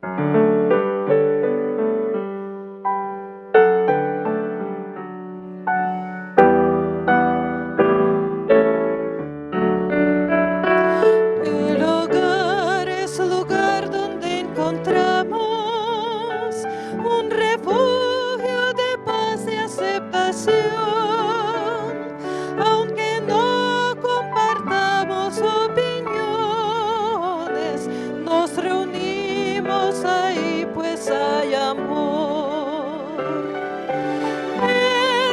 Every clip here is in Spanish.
El hogar es el lugar donde encontramos un refugio de paz y aceptación. Aunque no compartamos opiniones, nos reunimos ahí pues hay amor.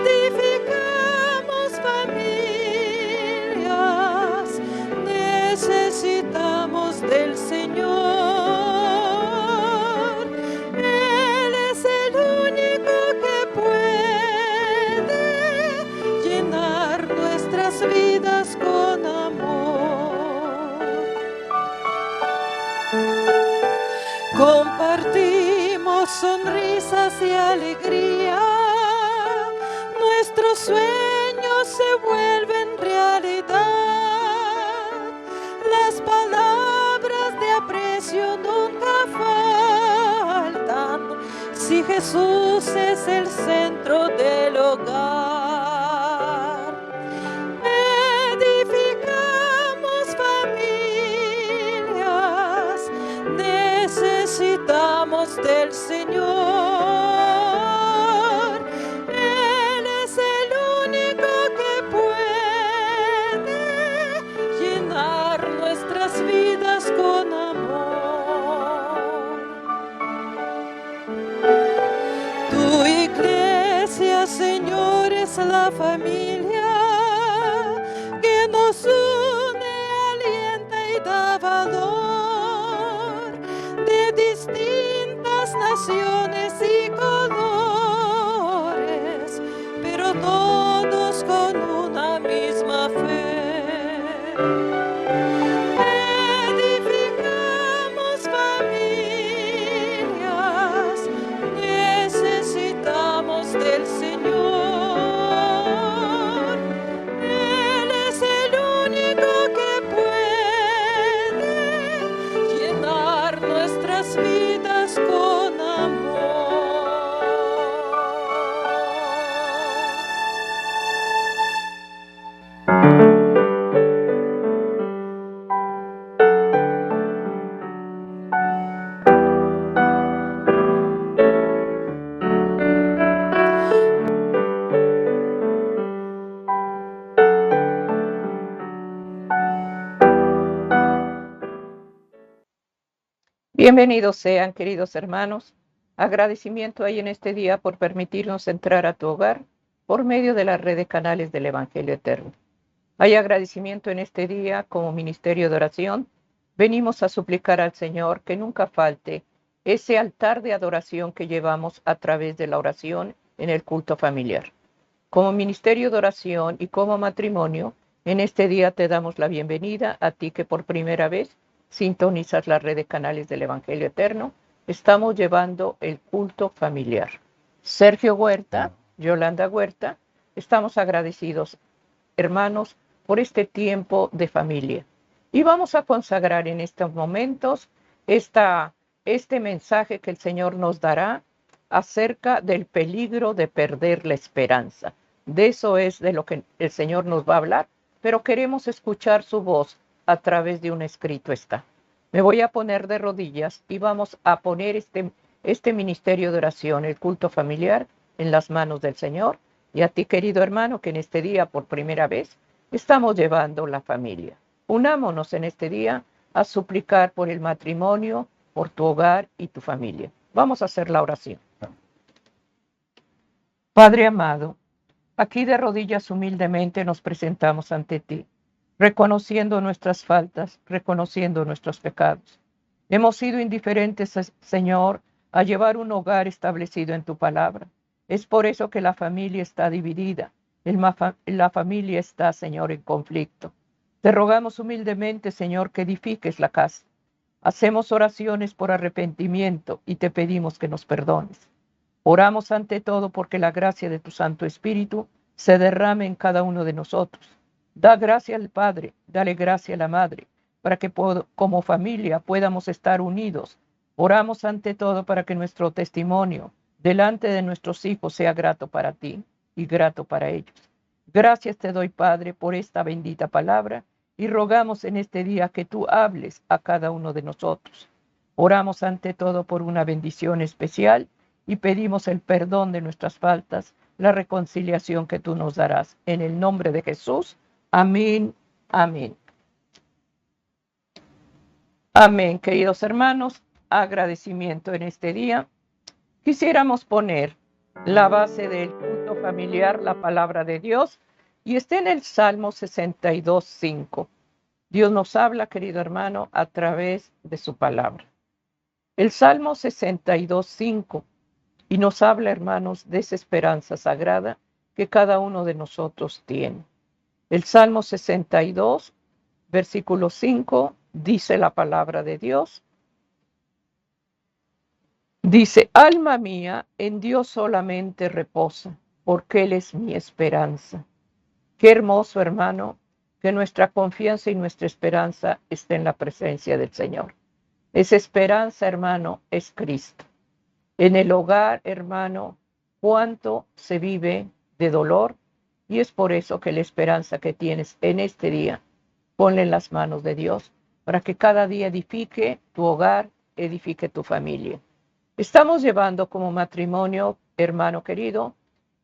Edificamos familias, necesitamos del Señor. Él es el único que puede llenar nuestras vidas con amor. Compartimos sonrisas y alegría, nuestros sueños se vuelven realidad. Las palabras de aprecio nunca faltan si Jesús es el centro del hogar. Edificamos familias, necesitamos del Señor. Él es el único que puede llenar nuestras vidas con amor. Tu iglesia, Señor, es la familia que nos une, alienta y da valor, de distintas naciones y colores, pero todos con una misma fe. Edificamos familias, necesitamos del Señor. Él es el único que puede llenar nuestras vidas con amor. Bienvenidos sean, queridos hermanos. Agradecimiento hay en este día por permitirnos entrar a tu hogar por medio de la red de canales del Evangelio Eterno. Hay agradecimiento en este día como ministerio de oración. Venimos a suplicar al Señor que nunca falte ese altar de adoración que llevamos a través de la oración en el culto familiar. Como ministerio de oración y como matrimonio, en este día te damos la bienvenida a ti que por primera vez sintonizas la red de canales del Evangelio Eterno. Estamos llevando el culto familiar. Sergio Huerta, Yolanda Huerta, estamos agradecidos, hermanos, por este tiempo de familia. Y vamos a consagrar en estos momentos este mensaje que el Señor nos dará acerca del peligro de perder la esperanza. De eso es de lo que el Señor nos va a hablar, pero queremos escuchar su voz a través de un escrito está. Me voy a poner de rodillas y vamos a poner este ministerio de oración, el culto familiar, en las manos del Señor. Y a ti, querido hermano, que en este día por primera vez estamos llevando la familia. Unámonos en este día a suplicar por el matrimonio, por tu hogar y tu familia. Vamos a hacer la oración. Padre amado, aquí de rodillas humildemente nos presentamos ante ti, reconociendo nuestras faltas, reconociendo nuestros pecados. Hemos sido indiferentes, Señor, a llevar un hogar establecido en tu palabra. Es por eso que la familia está dividida. La familia está, Señor, en conflicto. Te rogamos humildemente, Señor, que edifiques la casa. Hacemos oraciones por arrepentimiento y te pedimos que nos perdones. Oramos ante todo porque la gracia de tu Santo Espíritu se derrame en cada uno de nosotros. Da gracia al Padre, dale gracia a la Madre, para que como familia podamos estar unidos Oramos ante todo para que nuestro testimonio delante de nuestros hijos sea grato para ti y grato para ellos. Gracias te doy, Padre, por esta bendita palabra y rogamos en este día que tú hables a cada uno de nosotros. Oramos ante todo por una bendición especial y pedimos el perdón de nuestras faltas, la reconciliación que tú nos darás. En el nombre de Jesús. Amén. Amén. Amén, queridos hermanos. Agradecimiento en este día. Quisiéramos poner la base del culto familiar, la palabra de Dios, y está en el Salmo 62:5. Dios nos habla, querido hermano, a través de su palabra. El Salmo 62:5, y nos habla, hermanos, de esa esperanza sagrada que cada uno de nosotros tiene. El Salmo 62, versículo 5, dice la palabra de Dios. Dice, alma mía, en Dios solamente reposa, porque Él es mi esperanza. Qué hermoso, hermano, que nuestra confianza y nuestra esperanza esté en la presencia del Señor. Esa esperanza, hermano, es Cristo. En el hogar, hermano, cuánto se vive de dolor, y es por eso que la esperanza que tienes en este día, ponla en las manos de Dios, para que cada día edifique tu hogar, edifique tu familia. Estamos llevando como matrimonio, hermano querido,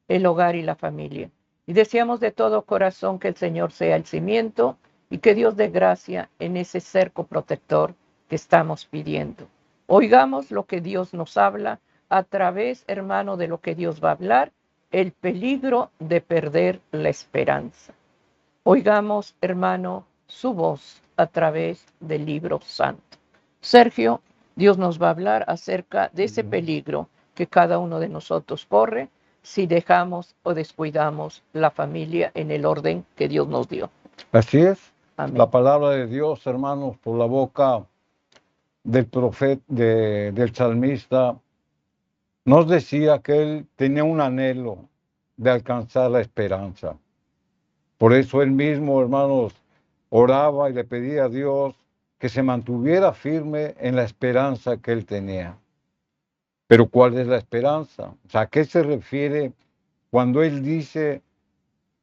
el hogar y la familia. Y deseamos de todo corazón que el Señor sea el cimiento y que Dios dé gracia en ese cerco protector que estamos pidiendo. Oigamos lo que Dios nos habla a través, hermano, de lo que Dios va a hablar, el peligro de perder la esperanza. Oigamos, hermano, su voz a través del libro santo. Sergio, Dios nos va a hablar acerca de ese peligro que cada uno de nosotros corre si dejamos o descuidamos la familia en el orden que Dios nos dio. Así es. Amén. La palabra de Dios, hermanos, por la boca del profeta, del salmista, nos decía que él tenía un anhelo de alcanzar la esperanza. Por eso él mismo, hermanos, oraba y le pedía a Dios que se mantuviera firme en la esperanza que él tenía. Pero ¿cuál es la esperanza? O sea, ¿a qué se refiere cuando él dice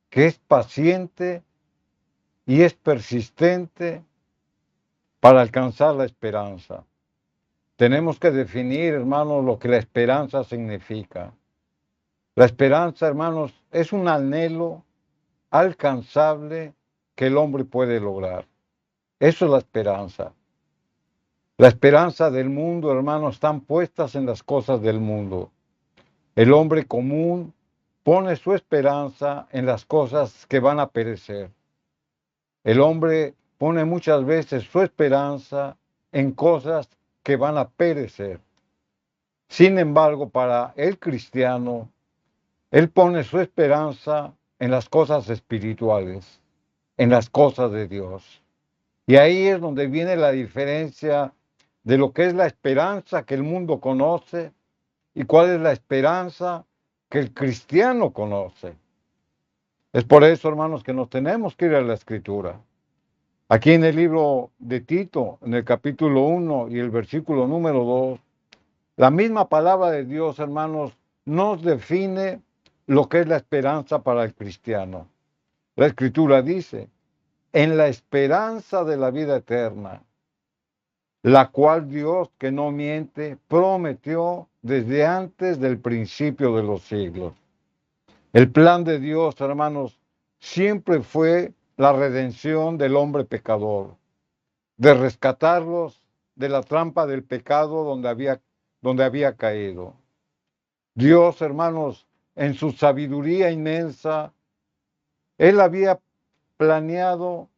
que es paciente y es persistente para alcanzar la esperanza? Tenemos que definir, hermanos, lo que la esperanza significa. La esperanza, hermanos, es un anhelo alcanzable que el hombre puede lograr. Eso es la esperanza. La esperanza del mundo, hermanos, están puestas en las cosas del mundo. El hombre común pone su esperanza en las cosas que van a perecer. El hombre pone muchas veces su esperanza en cosas que van a perecer. Sin embargo, para el cristiano, él pone su esperanza en las cosas espirituales, en las cosas de Dios. Y ahí es donde viene la diferencia de lo que es la esperanza que el mundo conoce y cuál es la esperanza que el cristiano conoce. Es por eso, hermanos, que nos tenemos que ir a la Escritura. Aquí en el libro de Tito, en el capítulo 1 y el versículo número 2, la misma palabra de Dios, hermanos, nos define lo que es la esperanza para el cristiano. La Escritura dice, en la esperanza de la vida eterna, la cual Dios, que no miente, prometió desde antes del principio de los siglos. El plan de Dios, hermanos, siempre fue la redención del hombre pecador, de rescatarlos de la trampa del pecado donde había caído. Dios, hermanos, en su sabiduría inmensa, Él había planeado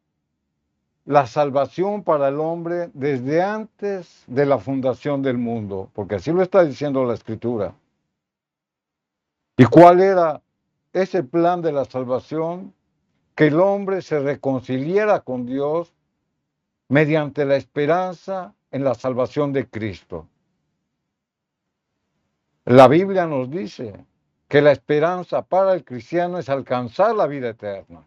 la salvación para el hombre desde antes de la fundación del mundo, porque así lo está diciendo la Escritura. ¿Y cuál era ese plan de la salvación? Que el hombre se reconciliara con Dios mediante la esperanza en la salvación de Cristo. La Biblia nos dice que la esperanza para el cristiano es alcanzar la vida eterna.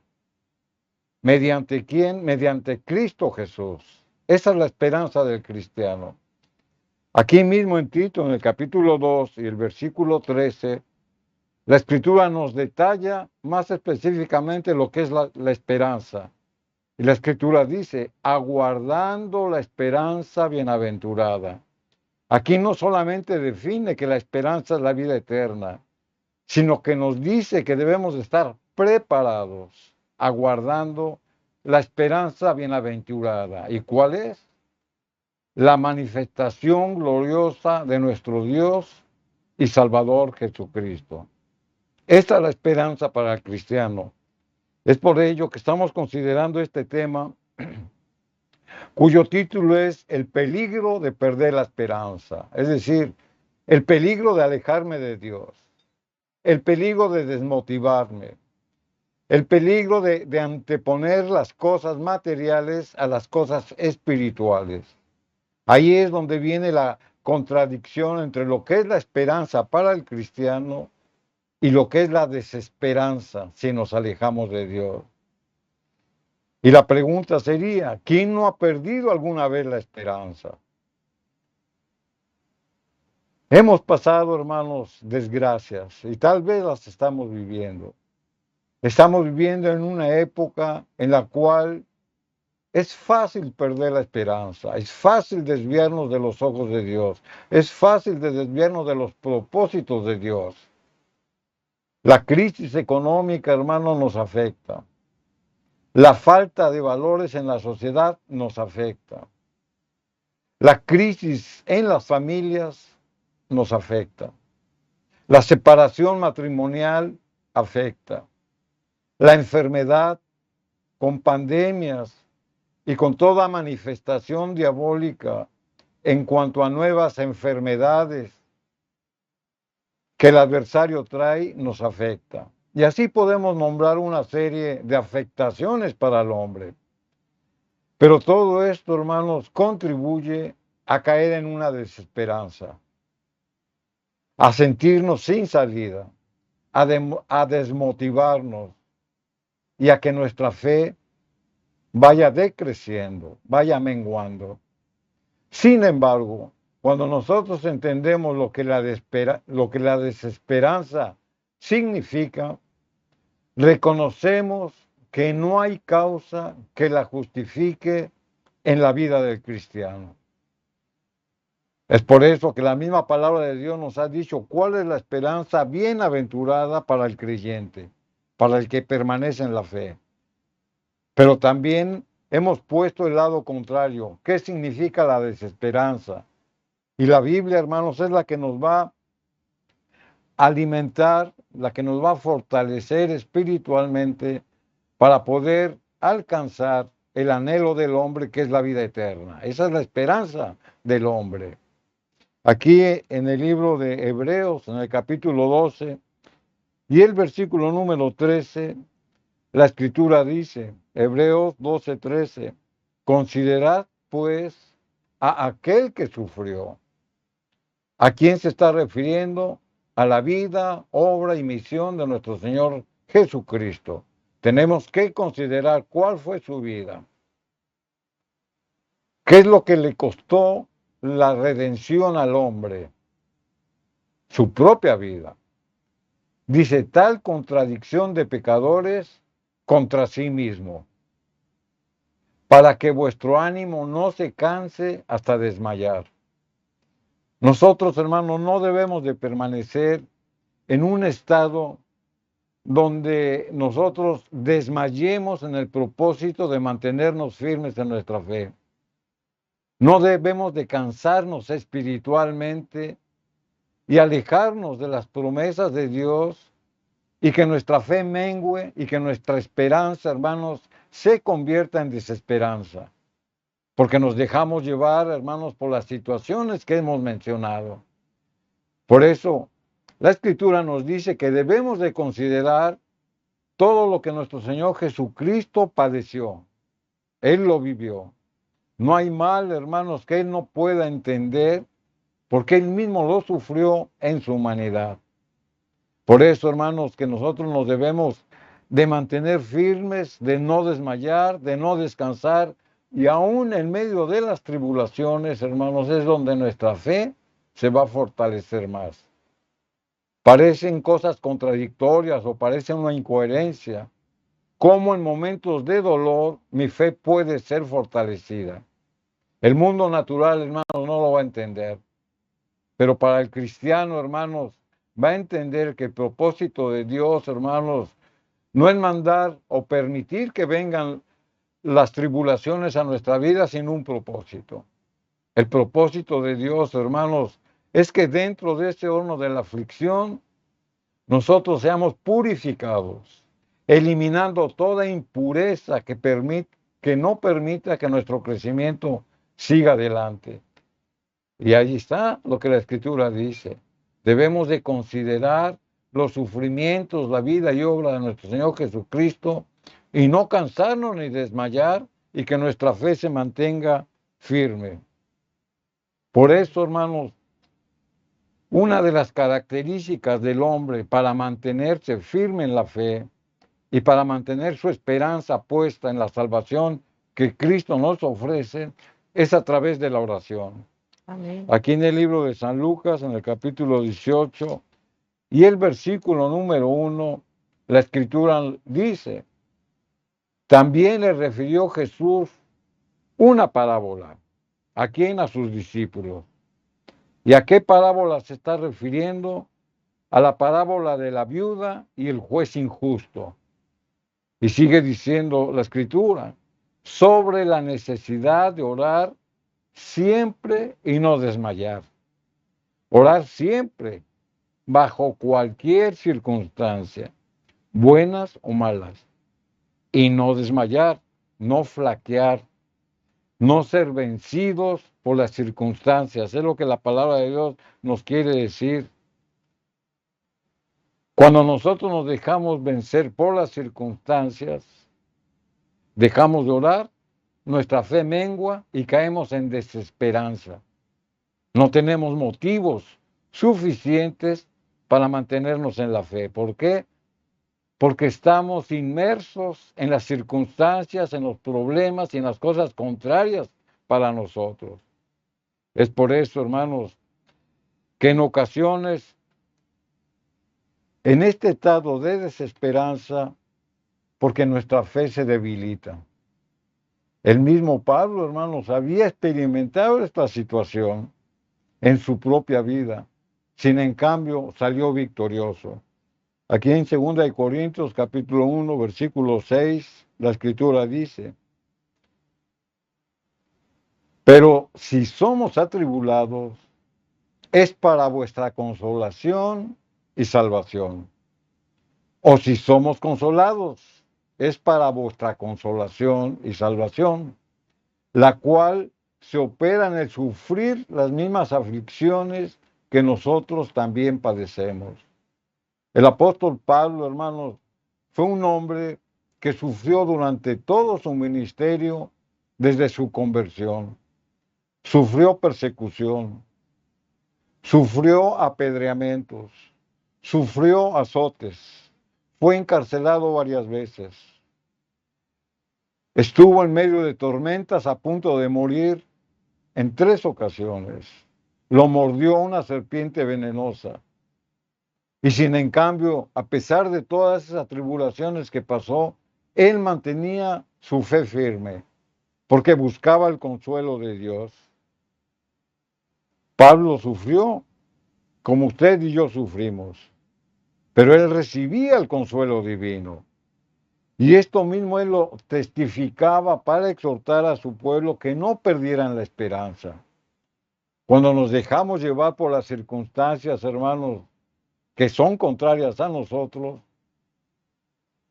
¿Mediante quién? Mediante Cristo Jesús. Esa es la esperanza del cristiano. Aquí mismo en Tito, en el capítulo 2 y el versículo 13, la Escritura nos detalla más específicamente lo que es la esperanza. Y la Escritura dice, aguardando la esperanza bienaventurada. Aquí no solamente define que la esperanza es la vida eterna, sino que nos dice que debemos estar preparados, aguardando la esperanza bienaventurada. ¿Y cuál es? La manifestación gloriosa de nuestro Dios y Salvador Jesucristo. Esta es la esperanza para el cristiano. Es por ello que estamos considerando este tema, cuyo título es El peligro de perder la esperanza, es decir, el peligro de alejarme de Dios, el peligro de desmotivarme, el peligro de anteponer las cosas materiales a las cosas espirituales. Ahí es donde viene la contradicción entre lo que es la esperanza para el cristiano y lo que es la desesperanza si nos alejamos de Dios. Y la pregunta sería, ¿quién no ha perdido alguna vez la esperanza? Hemos pasado, hermanos, desgracias y tal vez las estamos viviendo. Estamos viviendo en una época en la cual es fácil perder la esperanza, es fácil desviarnos de los ojos de Dios, es fácil de desviarnos de los propósitos de Dios. La crisis económica, hermano, nos afecta. La falta de valores en la sociedad nos afecta. La crisis en las familias nos afecta. La separación matrimonial afecta. La enfermedad con pandemias y con toda manifestación diabólica en cuanto a nuevas enfermedades que el adversario trae, nos afecta. Y así podemos nombrar una serie de afectaciones para el hombre. Pero todo esto, hermanos, contribuye a caer en una desesperanza, a sentirnos sin salida, a desmotivarnos y a que nuestra fe vaya decreciendo, vaya menguando. Sin embargo, cuando nosotros entendemos lo que la desesperanza significa, reconocemos que no hay causa que la justifique en la vida del cristiano. Es por eso que la misma palabra de Dios nos ha dicho cuál es la esperanza bienaventurada para el creyente, para el que permanece en la fe. Pero también hemos puesto el lado contrario. ¿Qué significa la desesperanza? Y la Biblia, hermanos, es la que nos va a alimentar, la que nos va a fortalecer espiritualmente para poder alcanzar el anhelo del hombre, que es la vida eterna. Esa es la esperanza del hombre. Aquí en el libro de Hebreos, en el capítulo 12 y el versículo número 13, la Escritura dice, Hebreos 12:13, considerad pues a aquel que sufrió. ¿A quién se está refiriendo? A la vida, obra y misión de nuestro Señor Jesucristo. Tenemos que considerar cuál fue su vida. ¿Qué es lo que le costó la redención al hombre? Su propia vida. Dice, tal contradicción de pecadores contra sí mismo, para que vuestro ánimo no se canse hasta desmayar. Nosotros, hermanos, no debemos de permanecer en un estado donde nosotros desmayemos en el propósito de mantenernos firmes en nuestra fe. No debemos de cansarnos espiritualmente y alejarnos de las promesas de Dios y que nuestra fe mengue y que nuestra esperanza, hermanos, se convierta en desesperanza. Porque nos dejamos llevar, hermanos, por las situaciones que hemos mencionado. Por eso, la Escritura nos dice que debemos de considerar todo lo que nuestro Señor Jesucristo padeció. Él lo vivió. No hay mal, hermanos, que Él no pueda entender, porque Él mismo lo sufrió en su humanidad. Por eso, hermanos, que nosotros nos debemos de mantener firmes, de no desmayar, de no descansar, y aún en medio de las tribulaciones, hermanos, es donde nuestra fe se va a fortalecer más. Parecen cosas contradictorias o parece una incoherencia. Cómo en momentos de dolor mi fe puede ser fortalecida. El mundo natural, hermanos, no lo va a entender. Pero para el cristiano, hermanos, va a entender que el propósito de Dios, hermanos, no es mandar o permitir que vengan las tribulaciones a nuestra vida sin un propósito. El propósito de Dios, hermanos, es que dentro de ese horno de la aflicción, nosotros seamos purificados, eliminando toda impureza que no permita que nuestro crecimiento siga adelante. Y allí está lo que la Escritura dice. Debemos de considerar los sufrimientos, la vida y obra de nuestro Señor Jesucristo y no cansarnos ni desmayar y que nuestra fe se mantenga firme. Por eso, hermanos, una de las características del hombre para mantenerse firme en la fe y para mantener su esperanza puesta en la salvación que Cristo nos ofrece es a través de la oración. Amén. Aquí en el libro de San Lucas, en el capítulo 18, y el versículo número 1, la Escritura dice, también le refirió Jesús una parábola. ¿A quién? A sus discípulos. ¿Y a qué parábola se está refiriendo? A la parábola de la viuda y el juez injusto. Y sigue diciendo la Escritura, sobre la necesidad de orar siempre y no desmayar. Orar siempre, bajo cualquier circunstancia, buenas o malas. Y no desmayar, no flaquear, no ser vencidos por las circunstancias. Es lo que la palabra de Dios nos quiere decir. Cuando nosotros nos dejamos vencer por las circunstancias, dejamos de orar, nuestra fe mengua y caemos en desesperanza. No tenemos motivos suficientes para mantenernos en la fe. ¿Por qué? Porque estamos inmersos en las circunstancias, en los problemas y en las cosas contrarias para nosotros. Es por eso, hermanos, que en ocasiones, en este estado de desesperanza, porque nuestra fe se debilita. El mismo Pablo, hermanos, había experimentado esta situación en su propia vida, sin en cambio salió victorioso. Aquí en 2 Corintios capítulo 1, versículo 6, la Escritura dice, pero si somos atribulados, es para vuestra consolación y salvación. O si somos consolados, es para vuestra consolación y salvación, la cual se opera en el sufrir las mismas aflicciones que nosotros también padecemos. El apóstol Pablo, hermanos, fue un hombre que sufrió durante todo su ministerio desde su conversión. Sufrió persecución, sufrió apedreamientos, sufrió azotes, fue encarcelado varias veces. Estuvo en medio de tormentas a punto de morir en 3 ocasiones. Lo mordió una serpiente venenosa. Y sin en cambio, a pesar de todas esas tribulaciones que pasó, él mantenía su fe firme, porque buscaba el consuelo de Dios. Pablo sufrió, como usted y yo sufrimos, pero él recibía el consuelo divino. Y esto mismo él lo testificaba para exhortar a su pueblo que no perdieran la esperanza. Cuando nos dejamos llevar por las circunstancias, hermanos, que son contrarias a nosotros,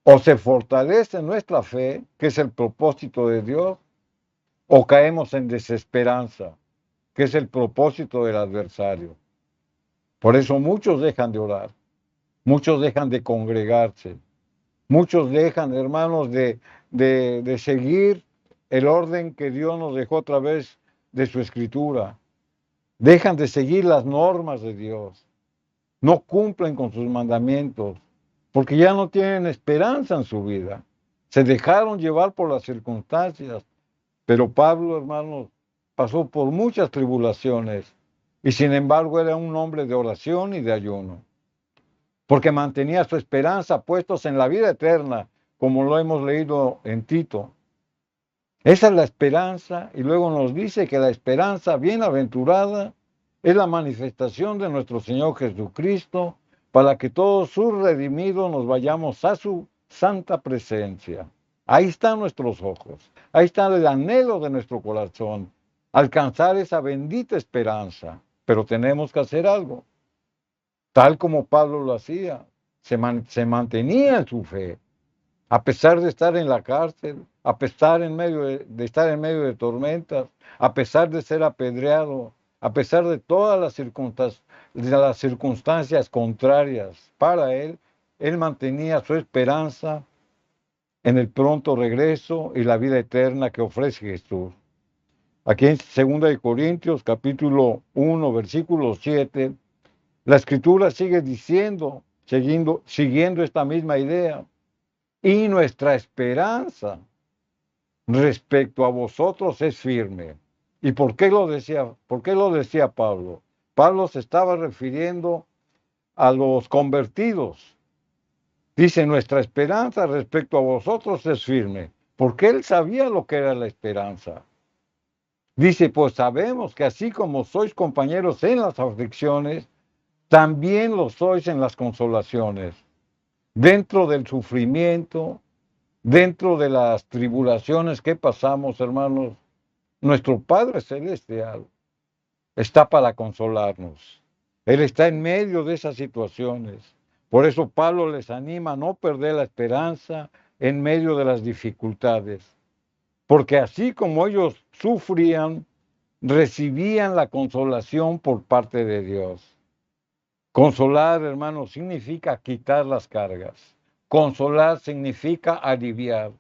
o se fortalece nuestra fe, que es el propósito de Dios, o caemos en desesperanza, que es el propósito del adversario. Por eso muchos dejan de orar, muchos dejan de congregarse, muchos dejan, hermanos, de seguir el orden que Dios nos dejó a través de su Escritura. Dejan de seguir las normas de Dios. No cumplen con sus mandamientos, porque ya no tienen esperanza en su vida. Se dejaron llevar por las circunstancias, Pero Pablo, hermanos, pasó por muchas tribulaciones y sin embargo era un hombre de oración y de ayuno, porque mantenía su esperanza puestos en la vida eterna, como lo hemos leído en Tito. Esa es la esperanza, y luego nos dice que la esperanza bienaventurada es la manifestación de nuestro Señor Jesucristo, para que todos sus redimidos nos vayamos a su santa presencia. Ahí están nuestros ojos, ahí está el anhelo de nuestro corazón, alcanzar esa bendita esperanza. Pero tenemos que hacer algo, tal como Pablo lo hacía, se mantenía en su fe. A pesar de estar en la cárcel, a pesar de estar en medio de tormentas, a pesar de ser apedreado, a pesar de todas las circunstancias contrarias para él mantenía su esperanza en el pronto regreso y la vida eterna que ofrece Jesús. Aquí en 2 Corintios capítulo 1, versículo 7, la Escritura sigue diciendo, siguiendo esta misma idea. Y nuestra esperanza respecto a vosotros es firme. ¿Y por qué lo decía? ¿Por qué lo decía Pablo? Pablo se estaba refiriendo a los convertidos. Dice, nuestra esperanza respecto a vosotros es firme, porque él sabía lo que era la esperanza. Dice, pues sabemos que así como sois compañeros en las aflicciones, también lo sois en las consolaciones. Dentro del sufrimiento, dentro de las tribulaciones que pasamos, hermanos, nuestro Padre Celestial está para consolarnos. Él está en medio de esas situaciones. Por eso Pablo les anima a no perder la esperanza en medio de las dificultades. Porque así como ellos sufrían, recibían la consolación por parte de Dios. Consolar, hermanos, significa quitar las cargas. Consolar significa aliviar.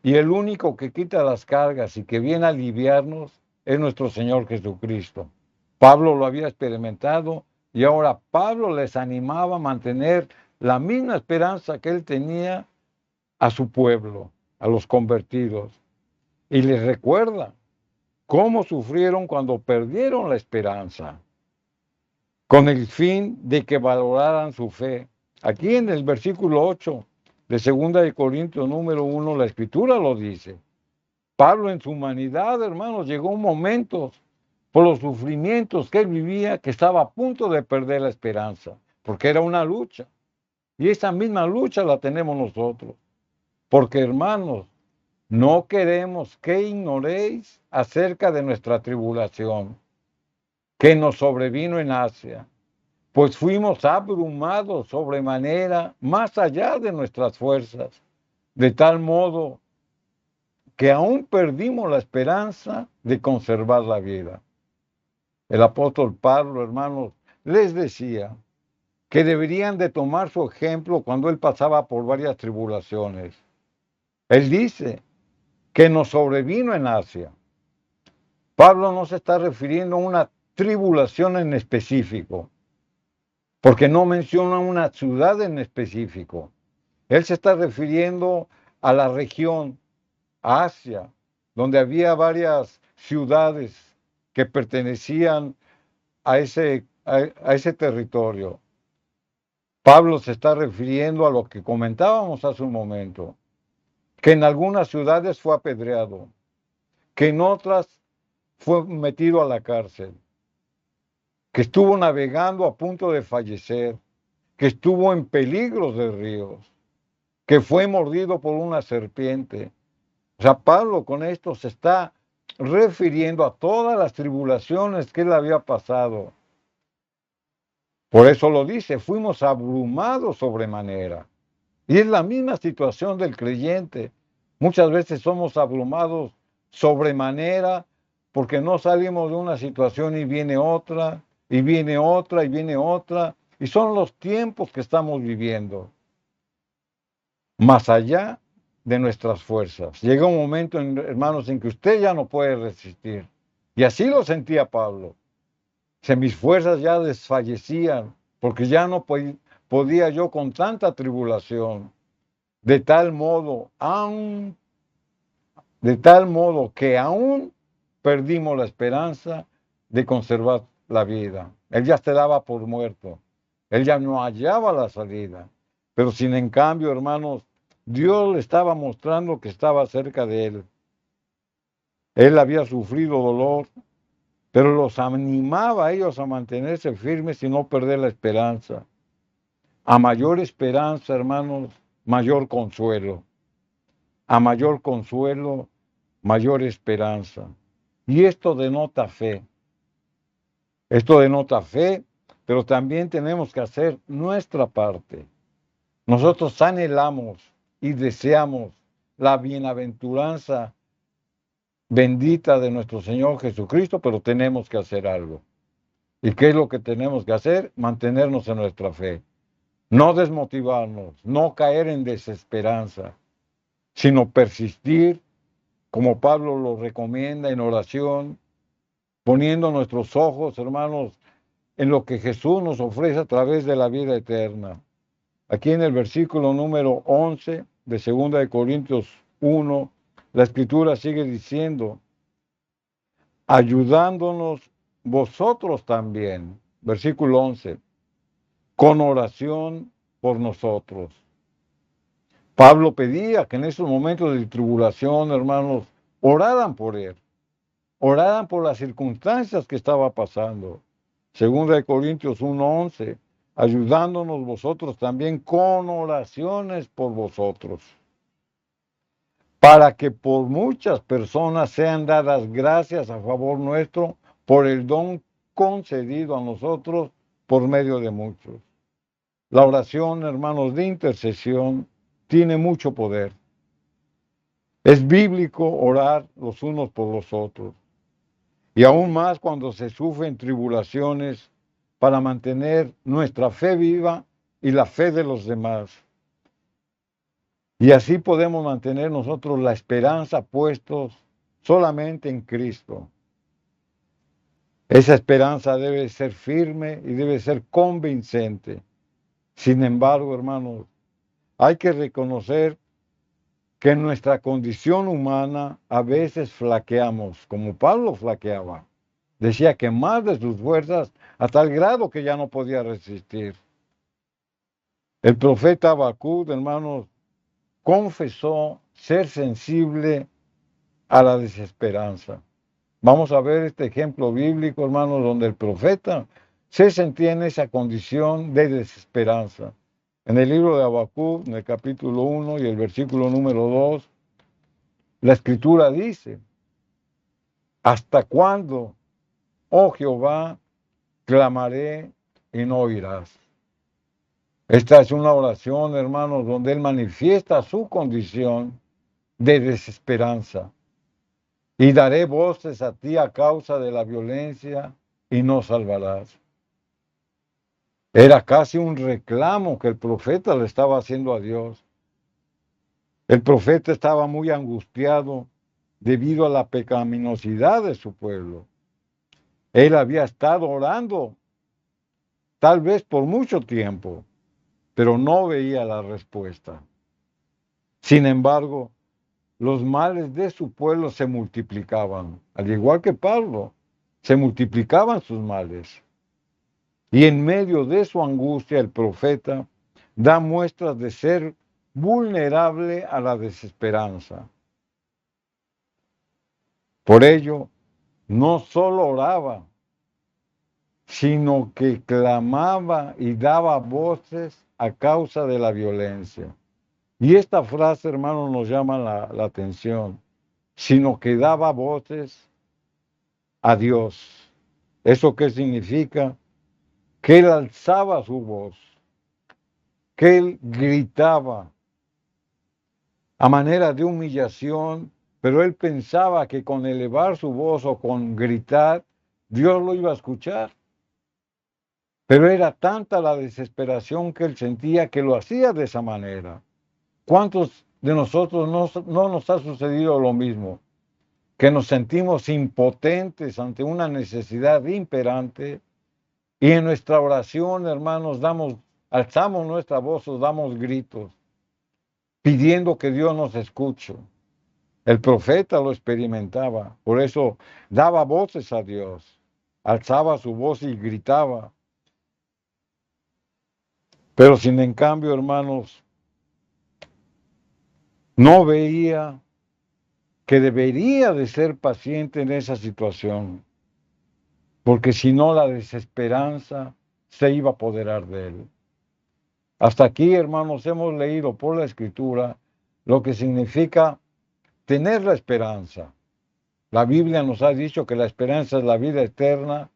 Y el único que quita las cargas y que viene a aliviarnos es nuestro Señor Jesucristo. Pablo lo había experimentado y ahora Pablo les animaba a mantener la misma esperanza que él tenía a su pueblo, a los convertidos. Y les recuerda cómo sufrieron cuando perdieron la esperanza, con el fin de que valoraran su fe. Aquí en el versículo 8 de 2 Corintios número 1, la Escritura lo dice. Pablo en su humanidad, hermanos, llegó un momento por los sufrimientos que él vivía que estaba a punto de perder la esperanza, porque era una lucha. Y esa misma lucha la tenemos nosotros. Porque, hermanos, no queremos que ignoréis acerca de nuestra tribulación que nos sobrevino en Asia, pues fuimos abrumados sobremanera más allá de nuestras fuerzas, de tal modo que aún perdimos la esperanza de conservar la vida. El apóstol Pablo, hermanos, les decía que deberían de tomar su ejemplo cuando él pasaba por varias tribulaciones. Él dice que nos sobrevino en Asia. Pablo no se está refiriendo a una tribulación en específico, porque no menciona una ciudad en específico. Él se está refiriendo a la región, a Asia, donde había varias ciudades que pertenecían a ese territorio. Pablo se está refiriendo a lo que comentábamos hace un momento, que en algunas ciudades fue apedreado, que en otras fue metido a la cárcel, que estuvo navegando a punto de fallecer, que estuvo en peligros de ríos, que fue mordido por una serpiente. O sea, Pablo con esto se está refiriendo a todas las tribulaciones que él había pasado. Por eso lo dice, fuimos abrumados sobremanera. Y es la misma situación del creyente. Muchas veces somos abrumados sobremanera porque no salimos de una situación y viene otra, y viene otra, y viene otra. Y son los tiempos que estamos viviendo. Más allá de nuestras fuerzas. Llega un momento, hermanos, en que usted ya no puede resistir. Y así lo sentía Pablo. Mis fuerzas ya desfallecían, porque ya no podía yo con tanta tribulación. De tal modo, aun de tal modo que aún perdimos la esperanza de conservar la vida. Él ya se daba por muerto. Él ya no hallaba la salida. Pero sin en cambio, hermanos, Dios le estaba mostrando que estaba cerca de él. Él había sufrido dolor, pero los animaba a ellos a mantenerse firmes y no perder la esperanza. A mayor esperanza, hermanos, mayor consuelo. A mayor consuelo, mayor esperanza. Y esto denota fe. Esto denota fe, pero también tenemos que hacer nuestra parte. Nosotros anhelamos y deseamos la bienaventuranza bendita de nuestro Señor Jesucristo, pero tenemos que hacer algo. ¿Y qué es lo que tenemos que hacer? Mantenernos en nuestra fe. No desmotivarnos, no caer en desesperanza, sino persistir, como Pablo lo recomienda en oración, poniendo nuestros ojos, hermanos, en lo que Jesús nos ofrece a través de la vida eterna. Aquí en el versículo número 11 de 2 de Corintios 1, la Escritura sigue diciendo, ayudándonos vosotros también, versículo 11, con oración por nosotros. Pablo pedía que en esos momentos de tribulación, hermanos, oraran por él, oraran por las circunstancias que estaba pasando. 2 de Corintios 1:11, ayudándonos vosotros también con oraciones por vosotros, para que por muchas personas sean dadas gracias a favor nuestro por el don concedido a nosotros por medio de muchos. La oración, hermanos, de intercesión tiene mucho poder. Es bíblico orar los unos por los otros. Y aún más cuando se sufren tribulaciones para mantener nuestra fe viva y la fe de los demás. Y así podemos mantener nosotros la esperanza puestos solamente en Cristo. Esa esperanza debe ser firme y debe ser convincente. Sin embargo, hermanos, hay que reconocer que en nuestra condición humana a veces flaqueamos, como Pablo flaqueaba. Decía que más de sus fuerzas, a tal grado que ya no podía resistir. El profeta Habacuc, hermanos, confesó ser sensible a la desesperanza. Vamos a ver este ejemplo bíblico, hermanos, donde el profeta se sentía en esa condición de desesperanza. En el libro de Habacuc, en el capítulo 1 y el versículo número 2, la Escritura dice, ¿hasta cuándo, oh Jehová, clamaré y no oirás? Esta es una oración, hermanos, donde él manifiesta su condición de desesperanza. Y daré voces a ti a causa de la violencia y no salvarás. Era casi un reclamo que el profeta le estaba haciendo a Dios. El profeta estaba muy angustiado debido a la pecaminosidad de su pueblo. Él había estado orando, tal vez por mucho tiempo, pero no veía la respuesta. Sin embargo, los males de su pueblo se multiplicaban, al igual que Pablo, se multiplicaban sus males. Y en medio de su angustia, el profeta da muestras de ser vulnerable a la desesperanza. Por ello, no solo oraba, sino que clamaba y daba voces a causa de la violencia. Y esta frase, hermano, nos llama la atención, sino que daba voces a Dios. ¿Eso qué significa? Que él alzaba su voz, que él gritaba a manera de humillación, pero él pensaba que con elevar su voz o con gritar, Dios lo iba a escuchar. Pero era tanta la desesperación que él sentía que lo hacía de esa manera. ¿Cuántos de nosotros no nos ha sucedido lo mismo? Que nos sentimos impotentes ante una necesidad imperante y en nuestra oración, hermanos, alzamos nuestra voz o damos gritos, pidiendo que Dios nos escuche. El profeta lo experimentaba, por eso daba voces a Dios, alzaba su voz y gritaba. Pero sin en cambio, hermanos, no veía que debería de ser paciente en esa situación, porque si no la desesperanza se iba a apoderar de él. Hasta aquí, hermanos, hemos leído por la Escritura lo que significa tener la esperanza. La Biblia nos ha dicho que la esperanza es la vida eterna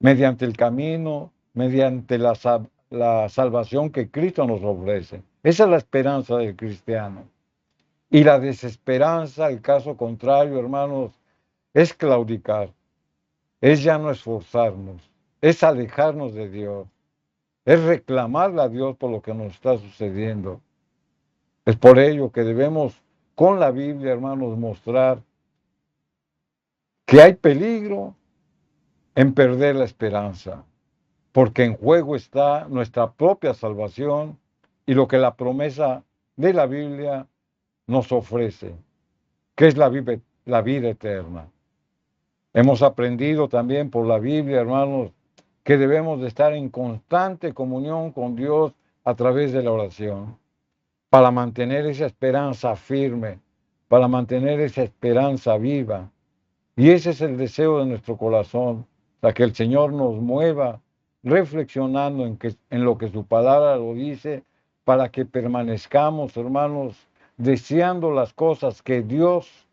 mediante el camino, mediante la salvación que Cristo nos ofrece. Esa es la esperanza del cristiano. Y la desesperanza, el caso contrario, hermanos, es claudicar, es ya no esforzarnos, es alejarnos de Dios, es reclamarle a Dios por lo que nos está sucediendo. Es por ello que debemos, con la Biblia, hermanos, mostrar que hay peligro en perder la esperanza, porque en juego está nuestra propia salvación y lo que la promesa de la Biblia nos ofrece, que es la vida eterna. Hemos aprendido también por la Biblia, hermanos, que debemos de estar en constante comunión con Dios a través de la oración, para mantener esa esperanza firme, para mantener esa esperanza viva. Y ese es el deseo de nuestro corazón, para que el Señor nos mueva reflexionando en lo que su palabra lo dice, para que permanezcamos, hermanos, deseando las cosas que Dios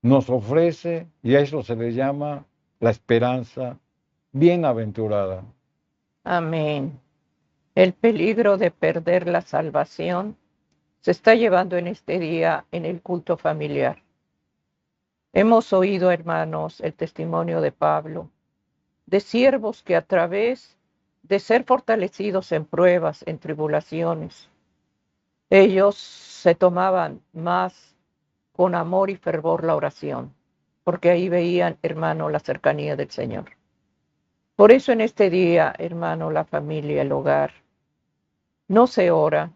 nos ofrece, y a eso se le llama la esperanza bienaventurada. Amén. El peligro de perder la salvación se está llevando en este día en el culto familiar. Hemos oído, hermanos, el testimonio de Pablo, de siervos que a través de ser fortalecidos en pruebas, en tribulaciones, ellos se tomaban más con amor y fervor la oración, porque ahí veían, hermano, la cercanía del Señor. Por eso en este día, hermano, la familia, el hogar, no se ora,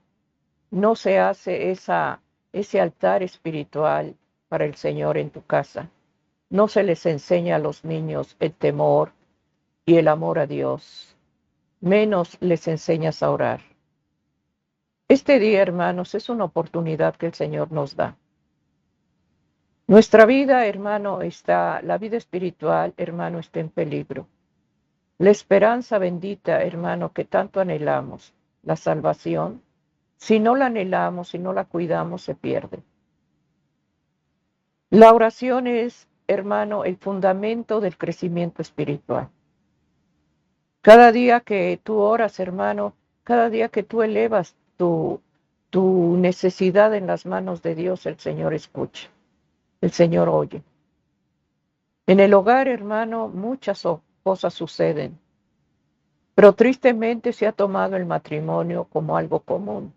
no se hace ese altar espiritual para el Señor en tu casa. No se les enseña a los niños el temor y el amor a Dios. Menos les enseñas a orar. Este día, hermanos, es una oportunidad que el Señor nos da. Nuestra vida, hermano, la vida espiritual, hermano, está en peligro. La esperanza bendita, hermano, que tanto anhelamos, la salvación, si no la anhelamos, si no la cuidamos, se pierde. La oración es, hermano, el fundamento del crecimiento espiritual. Cada día que tú oras, hermano, cada día que tú elevas tu necesidad en las manos de Dios, el Señor escucha, el Señor oye. En el hogar, hermano, muchas cosas suceden, pero tristemente se ha tomado el matrimonio como algo común.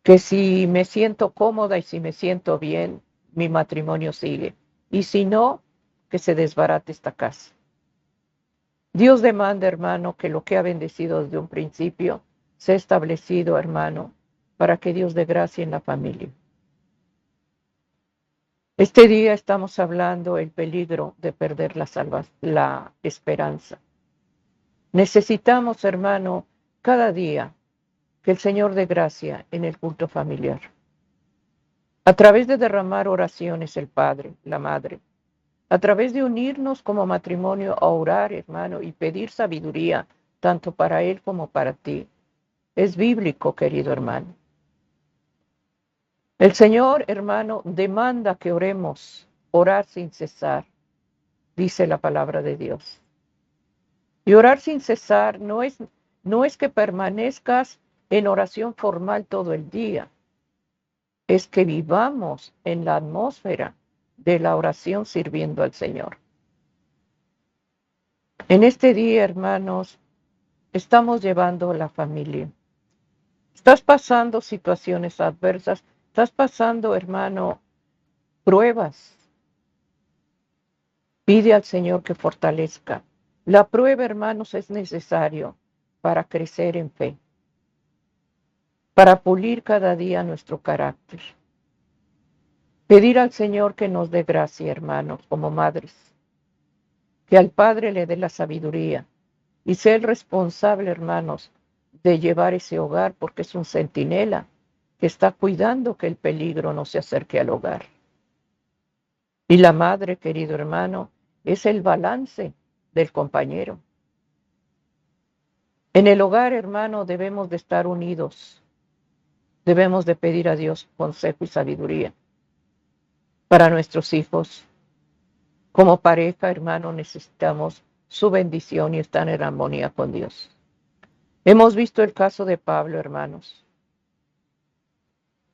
Que si me siento cómoda y si me siento bien, mi matrimonio sigue. Y si no, que se desbarate esta casa. Dios demanda, hermano, que lo que ha bendecido desde un principio sea establecido, hermano, para que Dios dé gracia en la familia. Este día estamos hablando del peligro de perder la esperanza. Necesitamos, hermano, cada día que el Señor dé gracia en el culto familiar. A través de derramar oraciones el Padre, la Madre, a través de unirnos como matrimonio a orar, hermano, y pedir sabiduría, tanto para Él como para ti. Es bíblico, querido hermano. El Señor, hermano, demanda que oremos, orar sin cesar, dice la palabra de Dios. Y orar sin cesar no es que permanezcas en oración formal todo el día, es que vivamos en la atmósfera de la oración sirviendo al Señor. En este día, hermanos, estamos llevando la familia. Estás pasando situaciones adversas, estás pasando, hermano, pruebas. Pide al Señor que fortalezca. La prueba, hermanos, es necesario para crecer en fe, para pulir cada día nuestro carácter. Pedir al Señor que nos dé gracia, hermanos, como madres, que al Padre le dé la sabiduría y ser responsable, hermanos, de llevar ese hogar, porque es un centinela que está cuidando que el peligro no se acerque al hogar. Y la madre, querido hermano, es el balance del compañero. En el hogar, hermano, debemos de estar unidos. Debemos de pedir a Dios consejo y sabiduría para nuestros hijos. Como pareja, hermano, necesitamos su bendición y estar en armonía con Dios. Hemos visto el caso de Pablo, hermanos.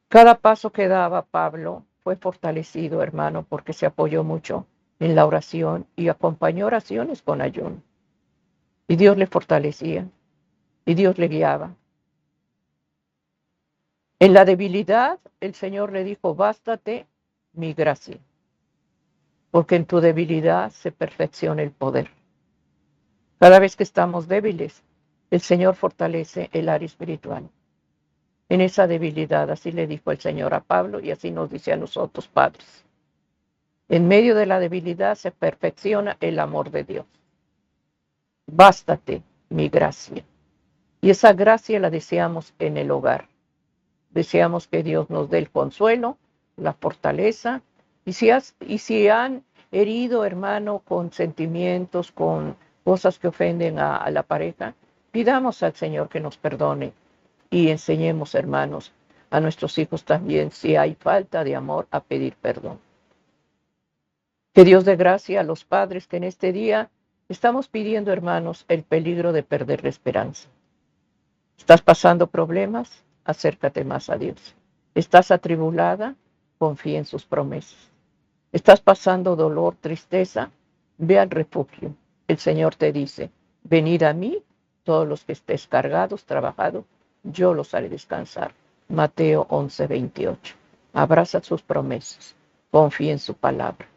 Cada paso que daba Pablo fue fortalecido, hermano, porque se apoyó mucho en la oración y acompañó oraciones con ayuno. Y Dios le fortalecía y Dios le guiaba. En la debilidad, el Señor le dijo, bástate mi gracia, porque en tu debilidad se perfecciona el poder. Cada vez que estamos débiles, el Señor fortalece el área espiritual. En esa debilidad, así le dijo el Señor a Pablo y así nos dice a nosotros, padres. En medio de la debilidad se perfecciona el amor de Dios. Bástate mi gracia. Y esa gracia la deseamos en el hogar. Deseamos que Dios nos dé el consuelo, la fortaleza. Y si han herido, hermano, con sentimientos, con cosas que ofenden a la pareja, pidamos al Señor que nos perdone y enseñemos, hermanos, a nuestros hijos también, si hay falta de amor, a pedir perdón. Que Dios dé gracia a los padres que en este día estamos pidiendo, hermanos, el peligro de perder la esperanza. ¿Estás pasando problemas? Acércate más a Dios. ¿Estás atribulada? Confía en sus promesas. ¿Estás pasando dolor, tristeza? Ve al refugio. El Señor te dice, venid a mí, todos los que estéis cargados, trabajados, yo los haré descansar. Mateo 11:28. Abraza sus promesas. Confía en su palabra.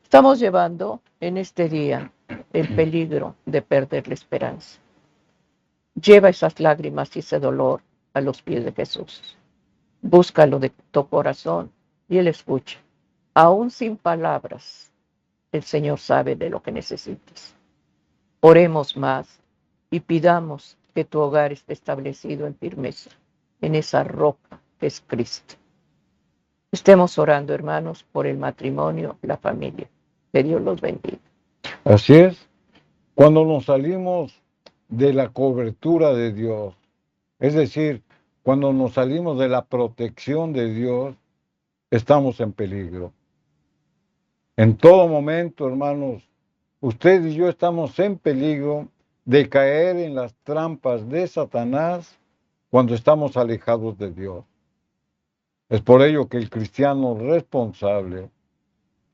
Estamos llevando en este día el peligro de perder la esperanza. Lleva esas lágrimas y ese dolor a los pies de Jesús. Búscalo de tu corazón y Él escucha. Aún sin palabras, el Señor sabe de lo que necesitas. Oremos más y pidamos que tu hogar esté establecido en firmeza, en esa roca que es Cristo. Estemos orando, hermanos, por el matrimonio, la familia. Que Dios los bendiga. Así es. Cuando nos salimos de la cobertura de Dios, es decir, cuando nos salimos de la protección de Dios, estamos en peligro. En todo momento, hermanos, usted y yo estamos en peligro de caer en las trampas de Satanás cuando estamos alejados de Dios. Es por ello que el cristiano responsable,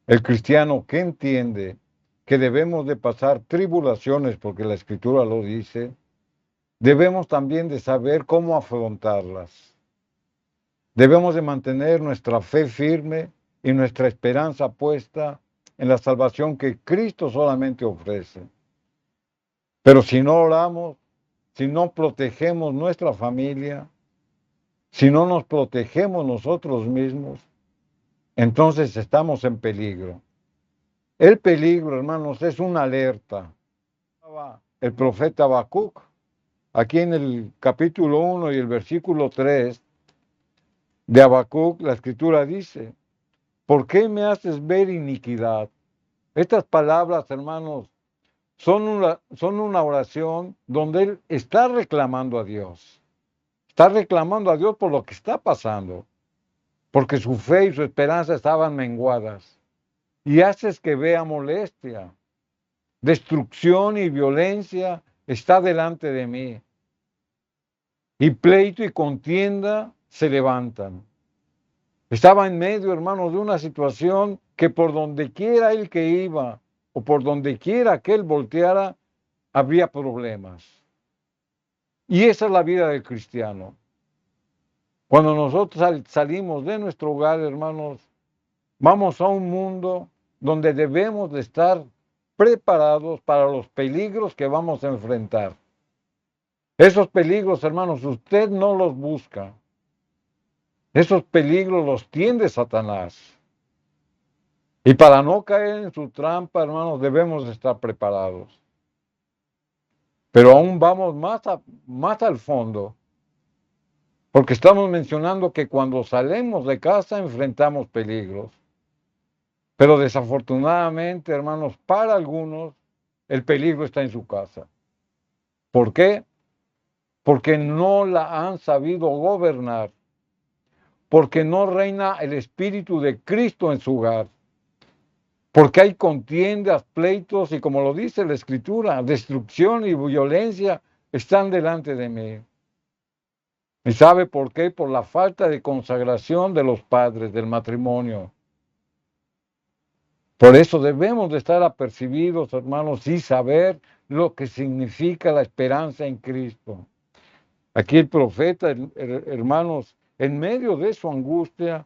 el cristiano que entiende que debemos de pasar tribulaciones, porque la Escritura lo dice, debemos también de saber cómo afrontarlas. Debemos de mantener nuestra fe firme y nuestra esperanza puesta en la salvación que Cristo solamente ofrece. Pero si no oramos, si no protegemos nuestra familia, si no nos protegemos nosotros mismos, entonces estamos en peligro. El peligro, hermanos, es una alerta. El profeta Habacuc, aquí en el capítulo 1 y el versículo 3 de Habacuc, la Escritura dice, ¿por qué me haces ver iniquidad? Estas palabras, hermanos, son una oración donde él está reclamando a Dios. Está reclamando a Dios por lo que está pasando, porque su fe y su esperanza estaban menguadas. Y haces que vea molestia, destrucción y violencia está delante de mí. Y pleito y contienda se levantan. Estaba en medio, hermanos, de una situación que por donde quiera él que iba, o por donde quiera que él volteara, había problemas. Y esa es la vida del cristiano. Cuando nosotros salimos de nuestro hogar, hermanos, vamos a un mundo donde debemos de estar preparados para los peligros que vamos a enfrentar. Esos peligros, hermanos, usted no los busca. Esos peligros los tiende Satanás. Y para no caer en su trampa, hermanos, debemos estar preparados. Pero aún vamos más al fondo, porque estamos mencionando que cuando salimos de casa enfrentamos peligros. Pero desafortunadamente, hermanos, para algunos, el peligro está en su casa. ¿Por qué? Porque no la han sabido gobernar, porque no reina el Espíritu de Cristo en su hogar, porque hay contiendas, pleitos y, como lo dice la Escritura, destrucción y violencia están delante de mí. ¿Y sabe por qué? Por la falta de consagración de los padres del matrimonio. Por eso debemos de estar apercibidos, hermanos, y saber lo que significa la esperanza en Cristo. Aquí el profeta, hermanos, en medio de su angustia,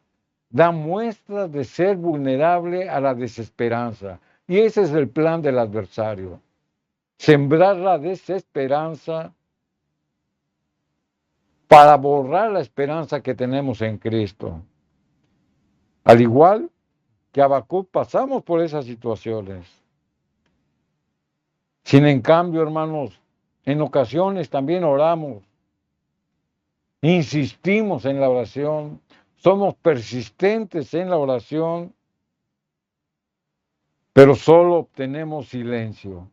da muestras de ser vulnerable a la desesperanza. Y ese es el plan del adversario. Sembrar la desesperanza para borrar la esperanza que tenemos en Cristo. Al igual que Habacuc, pasamos por esas situaciones. Sin en cambio, hermanos, en ocasiones también oramos, insistimos en la oración, somos persistentes en la oración, pero solo obtenemos silencio,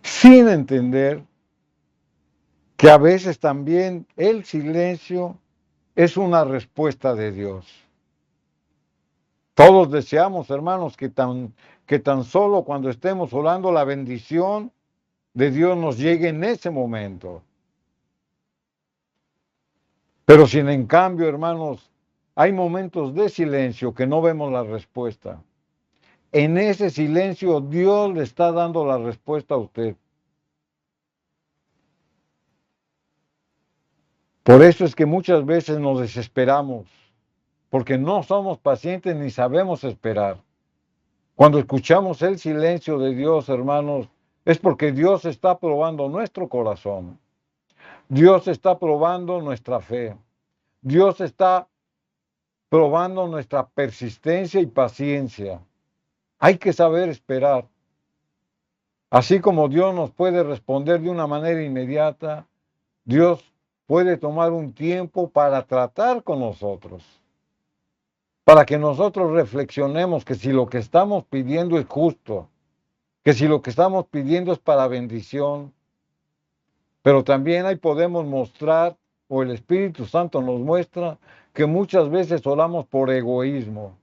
sin entender que a veces también el silencio es una respuesta de Dios. Todos deseamos, hermanos, que tan solo cuando estemos orando la bendición de Dios nos llegue en ese momento. Pero sin en cambio, hermanos, hay momentos de silencio que no vemos la respuesta. En ese silencio Dios le está dando la respuesta a usted. Por eso es que muchas veces nos desesperamos, porque no somos pacientes ni sabemos esperar. Cuando escuchamos el silencio de Dios, hermanos, es porque Dios está probando nuestro corazón. Dios está probando nuestra fe. Dios está probando nuestra persistencia y paciencia. Hay que saber esperar. Así como Dios nos puede responder de una manera inmediata, Dios puede tomar un tiempo para tratar con nosotros, para que nosotros reflexionemos que si lo que estamos pidiendo es justo, que si lo que estamos pidiendo es para bendición, pero también ahí podemos mostrar, o el Espíritu Santo nos muestra, que muchas veces oramos por egoísmo,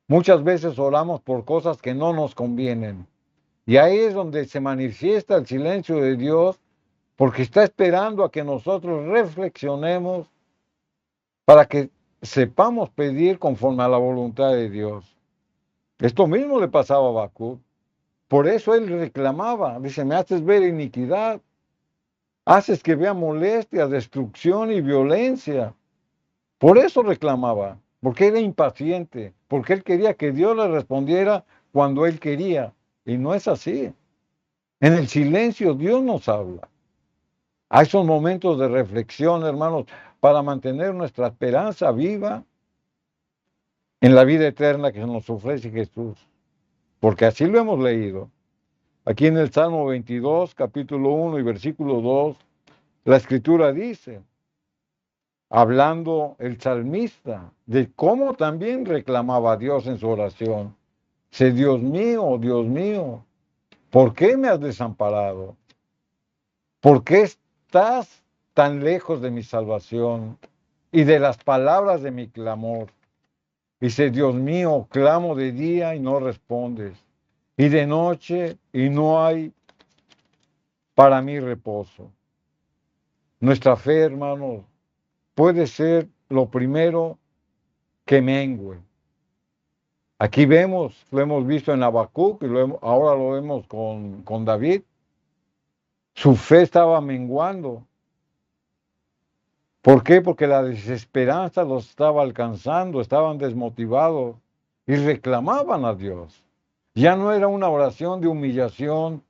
muchas veces oramos por cosas que no nos convienen. Y ahí es donde se manifiesta el silencio de Dios, porque está esperando a que nosotros reflexionemos para que sepamos pedir conforme a la voluntad de Dios. Esto mismo le pasaba a Habacuc. Por eso él reclamaba, dice, me haces ver iniquidad, haces que vea molestia, destrucción y violencia. Por eso reclamaba, porque era impaciente, porque él quería que Dios le respondiera cuando él quería. Y no es así. En el silencio Dios nos habla. Hay esos momentos de reflexión, hermanos, para mantener nuestra esperanza viva en la vida eterna que nos ofrece Jesús. Porque así lo hemos leído. Aquí en el Salmo 22, capítulo 1 y versículo 2, la Escritura dice, hablando el salmista de cómo también reclamaba a Dios en su oración, dice, Dios mío, ¿por qué me has desamparado? ¿Por qué estás tan lejos de mi salvación y de las palabras de mi clamor? Dice, Dios mío, clamo de día y no respondes, y de noche y no hay para mí reposo. Nuestra fe, hermanos, puede ser lo primero que mengue. Aquí vemos, lo hemos visto en Habacuc y ahora lo vemos con David. Su fe estaba menguando. ¿Por qué? Porque la desesperanza los estaba alcanzando, estaban desmotivados y reclamaban a Dios. Ya no era una oración de humillación,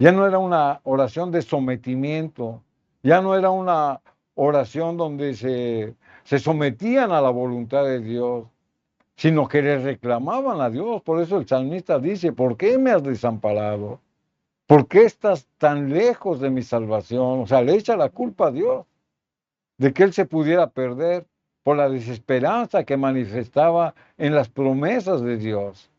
ya no era una oración de sometimiento, ya no era una oración donde se se sometían a la voluntad de Dios, sino que le reclamaban a Dios. Por eso el salmista dice, ¿por qué me has desamparado? ¿Por qué estás tan lejos de mi salvación? O sea, le echa la culpa a Dios de que él se pudiera perder por la desesperanza que manifestaba en las promesas de Dios.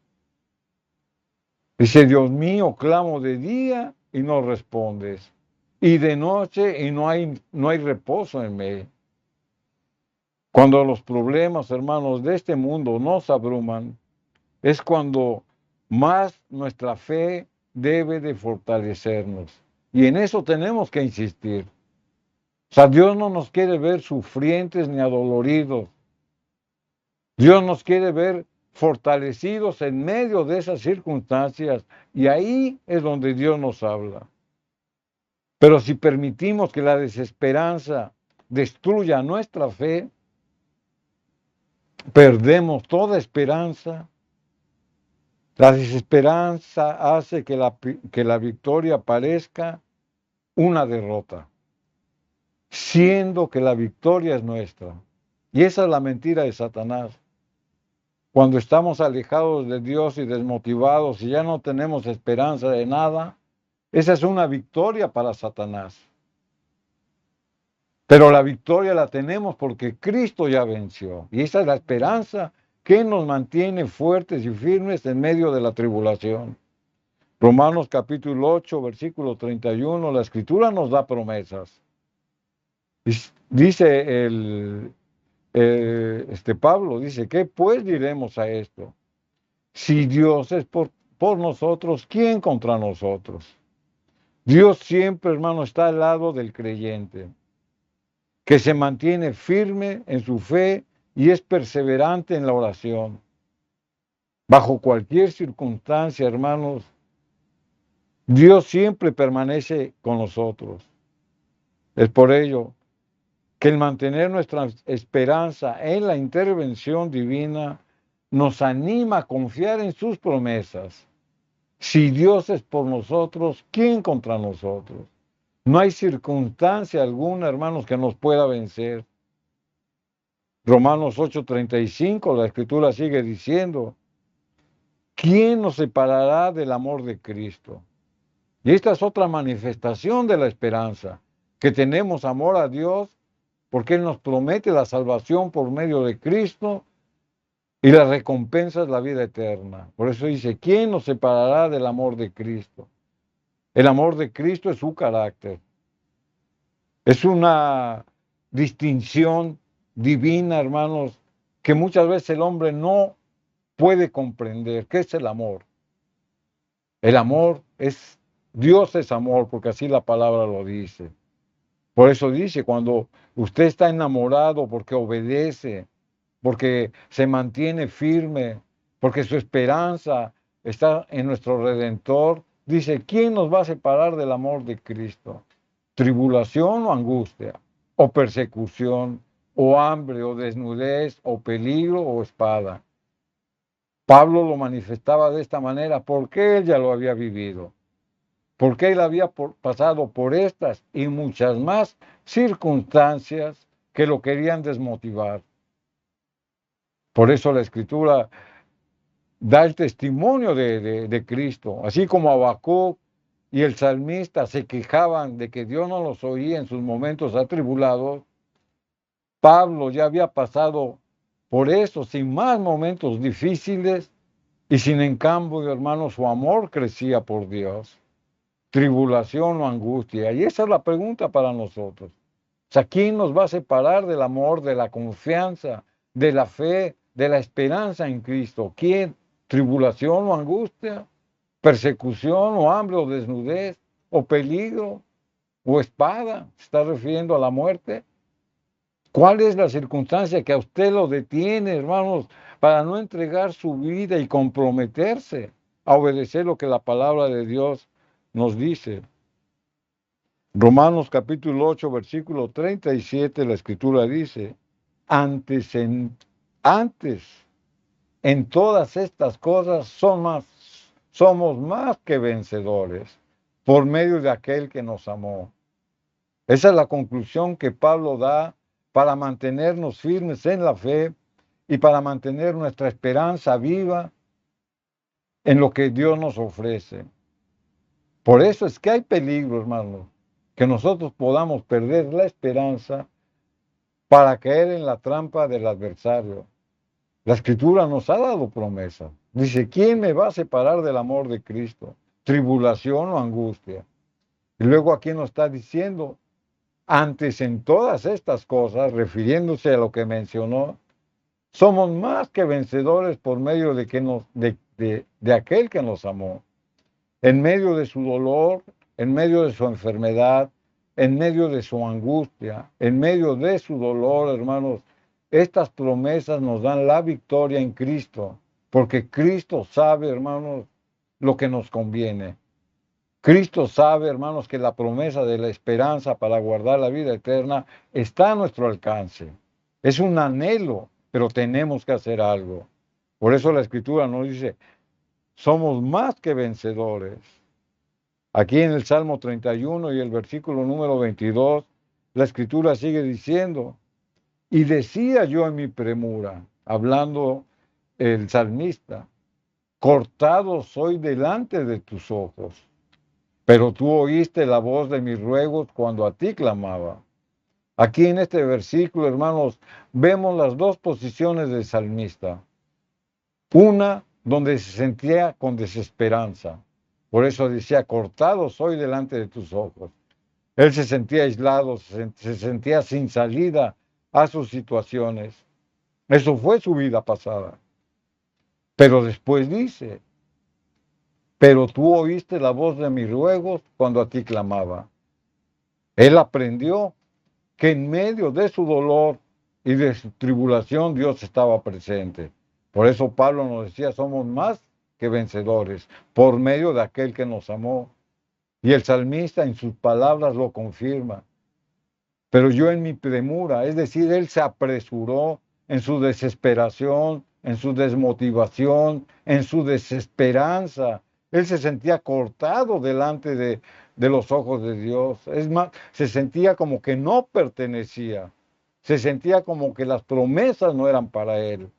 Dice, Dios mío, clamo de día y no respondes, y de noche y no hay reposo en mí. Cuando los problemas, hermanos, de este mundo nos abruman, es cuando más nuestra fe debe de fortalecernos. Y en eso tenemos que insistir. O sea, Dios no nos quiere ver sufrientes ni adoloridos. Dios nos quiere ver fortalecidos en medio de esas circunstancias. Y ahí es donde Dios nos habla. Pero si permitimos que la desesperanza destruya nuestra fe, perdemos toda esperanza. La desesperanza hace que la victoria parezca una derrota, siendo que la victoria es nuestra. Y esa es la mentira de Satanás. Cuando estamos alejados de Dios y desmotivados y ya no tenemos esperanza de nada, esa es una victoria para Satanás. Pero la victoria la tenemos porque Cristo ya venció. Y esa es la esperanza que nos mantiene fuertes y firmes en medio de la tribulación. Romanos capítulo 8, versículo 31, la Escritura nos da promesas. Dice Pablo, dice, ¿qué pues diremos a esto? Si Dios es por nosotros, ¿quién contra nosotros? Dios siempre, hermano, está al lado del creyente, que se mantiene firme en su fe y es perseverante en la oración. Bajo cualquier circunstancia, hermanos, Dios siempre permanece con nosotros. Es por ello que el mantener nuestra esperanza en la intervención divina nos anima a confiar en sus promesas. Si Dios es por nosotros, ¿quién contra nosotros? No hay circunstancia alguna, hermanos, que nos pueda vencer. Romanos 8:35, la Escritura sigue diciendo, ¿quién nos separará del amor de Cristo? Y esta es otra manifestación de la esperanza, que tenemos amor a Dios porque Él nos promete la salvación por medio de Cristo y la recompensa es la vida eterna. Por eso dice, ¿quién nos separará del amor de Cristo? El amor de Cristo es su carácter. Es una distinción divina, hermanos, que muchas veces el hombre no puede comprender. ¿Qué es el amor? El amor es, Dios es amor, porque así la palabra lo dice. Por eso dice, cuando usted está enamorado porque obedece, porque se mantiene firme, porque su esperanza está en nuestro Redentor, dice, ¿quién nos va a separar del amor de Cristo? ¿Tribulación o angustia? ¿O persecución? ¿O hambre? ¿O desnudez? ¿O peligro? ¿O espada? Pablo lo manifestaba de esta manera porque él ya lo había vivido. Porque él había pasado por estas y muchas más circunstancias que lo querían desmotivar. Por eso la Escritura da el testimonio de Cristo, así como Habacuc y el salmista se quejaban de que Dios no los oía en sus momentos atribulados. Pablo ya había pasado por eso, sin más momentos difíciles, y sin en cambio, hermanos, su amor crecía por Dios. Tribulación o angustia. Y esa es la pregunta para nosotros. O sea, ¿quién nos va a separar del amor, de la confianza, de la fe, de la esperanza en Cristo? ¿Quién? ¿Tribulación o angustia? ¿Persecución o hambre o desnudez? ¿O peligro? ¿O espada? ¿Se está refiriendo a la muerte? ¿Cuál es la circunstancia que a usted lo detiene, hermanos, para no entregar su vida y comprometerse a obedecer lo que la palabra de Dios nos dice? Romanos capítulo 8, versículo 37, la Escritura dice, antes en todas estas cosas somos más que vencedores por medio de aquel que nos amó. Esa es la conclusión que Pablo da para mantenernos firmes en la fe y para mantener nuestra esperanza viva en lo que Dios nos ofrece. Por eso es que hay peligro, hermano, que nosotros podamos perder la esperanza para caer en la trampa del adversario. La Escritura nos ha dado promesa. Dice, ¿quién me va a separar del amor de Cristo? ¿Tribulación o angustia? Y luego aquí nos está diciendo, antes en todas estas cosas, refiriéndose a lo que mencionó, somos más que vencedores por medio de aquel que nos amó. En medio de su dolor, en medio de su enfermedad, en medio de su angustia, en medio de su dolor, hermanos, estas promesas nos dan la victoria en Cristo, porque Cristo sabe, hermanos, lo que nos conviene. Cristo sabe, hermanos, que la promesa de la esperanza para guardar la vida eterna está a nuestro alcance. Es un anhelo, pero tenemos que hacer algo. Por eso la Escritura nos dice, somos más que vencedores. Aquí en el Salmo 31 y el versículo número 22, la Escritura sigue diciendo, y decía yo en mi premura, hablando el salmista, cortado soy delante de tus ojos, pero tú oíste la voz de mis ruegos cuando a ti clamaba. Aquí en este versículo, hermanos, vemos las dos posiciones del salmista. Una donde se sentía con desesperanza. Por eso decía, cortado soy delante de tus ojos. Él se sentía aislado, se sentía sin salida a sus situaciones. Eso fue su vida pasada. Pero después dice, pero tú oíste la voz de mis ruegos cuando a ti clamaba. Él aprendió que en medio de su dolor y de su tribulación Dios estaba presente. Por eso Pablo nos decía, somos más que vencedores por medio de aquel que nos amó. Y el salmista en sus palabras lo confirma. Pero yo en mi premura, es decir, él se apresuró en su desesperación, en su desmotivación, en su desesperanza. Él se sentía cortado delante de los ojos de Dios. Es más, se sentía como que no pertenecía. Se sentía como que las promesas no eran para él.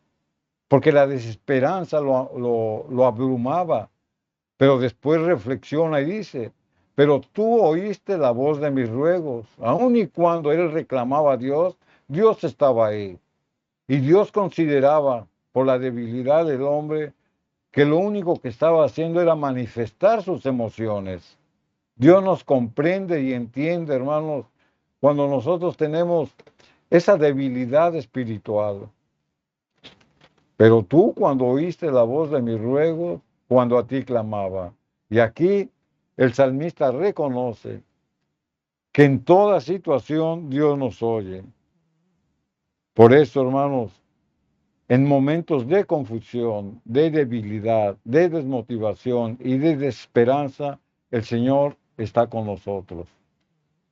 Porque la desesperanza lo abrumaba. Pero después reflexiona y dice, pero tú oíste la voz de mis ruegos. Aun y cuando él reclamaba a Dios, Dios estaba ahí. Y Dios consideraba, por la debilidad del hombre, que lo único que estaba haciendo era manifestar sus emociones. Dios nos comprende y entiende, hermanos, cuando nosotros tenemos esa debilidad espiritual. Pero tú cuando oíste la voz de mis ruegos, cuando a ti clamaba. Y aquí el salmista reconoce que en toda situación Dios nos oye. Por eso, hermanos, en momentos de confusión, de debilidad, de desmotivación y de desesperanza, el Señor está con nosotros.